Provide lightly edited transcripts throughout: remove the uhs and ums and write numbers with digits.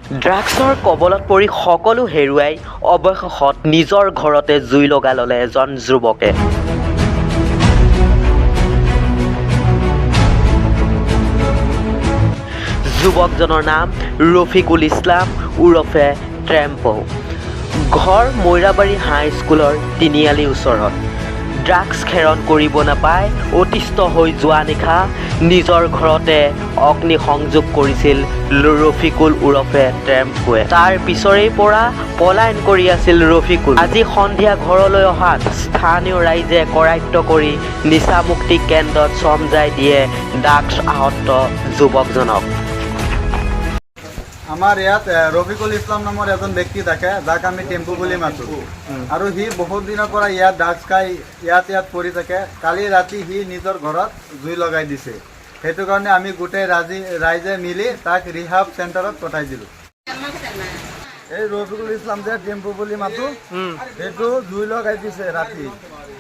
ড্ৰাগছৰ কবলত পৰি সকলো হেৰুৱাই অৱশেষত নিজৰ ঘৰতে জুই লগা ল'লে এজন যুৱকে। যুৱকজনৰ নাম ৰফিকুল ইছলাম উৰফে ট্ৰেম্পো। ঘৰ মৈৰাবাৰী হাইস্কুলৰ তিনিআলিৰ ওচৰত। ড্ৰাগছ খেৰণ কৰিব নাপাই অতিষ্ঠ হৈ যোৱা নিশা নিজৰ ঘৰতে অগ্নি সংযোগ কৰিছিল ৰফিকুল উৰফে ট্ৰেম্পোৱে। তাৰ পিছৰেই পৰা পলায়ন কৰি আছিল ৰফিকুল। আজি সন্ধিয়া ঘৰলৈ অহাত স্থানীয় ৰাইজে কৰায়ত্ব কৰি নিচামুক্তি কেন্দ্ৰত চমজাই দিয়ে ড্ৰাগছ আসক্ত যুৱকজনক। আমাৰ ইয়াত ৰফিকুল ইছলাম নামৰ এজন ব্যক্তি থাকে, যাক আমি টেম্পু বুলি মাতোঁ। আৰু সি বহুত দিনৰ পৰা ইয়াত ড্ৰাগছ খাই ইয়াত পৰি থাকে। কালি ৰাতি সি নিজৰ ঘৰত জুই লগাই দিছে। সেইটো কাৰণে আমি গোটেই ৰাইজে মিলি তাক ৰিহাব চেণ্টাৰত পঠাই দিলোঁ। এই ৰফিকুল ইছলাম যে টেম্পু বুলি মাতোঁ, সেইটো জুই লগাই দিছে ৰাতি।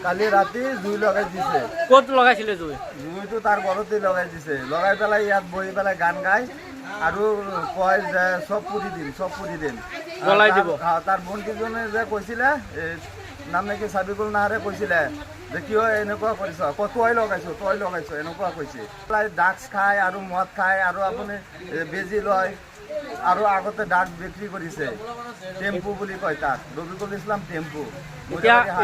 কালি ৰাতি জুই লগাই দিছে। ক'ত লগাইছিলে জুই? জুইটো তাৰ ঘৰতে লগাই দিছে। লগাই পেলাই ইয়াত বহি পেলাই গান গায় আৰু কয় যে চব পুৰি দিম জ্বলাই দিব। তাৰ ভণ্টিজনে যে কৈছিলে, নাম নেকি চাবিকুল নাহাৰে কৈছিলে যে কিয় এনেকুৱা কৰিছ, তই লগাইছ এনেকুৱা কৈছে। ড্ৰাগছ খায় আৰু মদ খায় আৰু আপুনি বেজি লয় আৰু আগতে ড্ৰাগছ বিক্ৰী কৰিছে। টেম্পু বুলি কয় তাক, ৰফিকুল ইছলাম টেম্পু।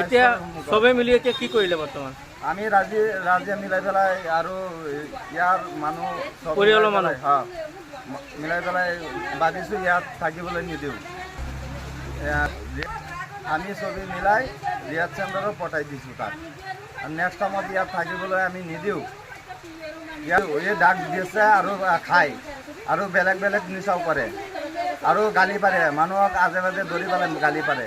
এতিয়া চবে মিলি এতিয়া কি কৰিলে বৰ্তমান? আমি ৰাজিয়ে মিলাই পেলাই আৰু ইয়াৰ মানুহ পৰিয়ালৰ মানুহ মিলাই পেলাই ভাবিছোঁ ইয়াত থাকিবলৈ নিদিওঁ। আমি চবেই মিলাই ৰিহাব চেণ্টাৰত পঠাই দিছোঁ তাক। নেক্সট টাইমত ইয়াত থাকিবলৈ আমি নিদিওঁ। ইয়াত এই ড্ৰাগছ দিছে আৰু খায় আৰু বেলেগ নিচাও কৰে আৰু গালি পাৰে, মানুহক আজে বাজে ধৰি পেলাই গালি পাৰে।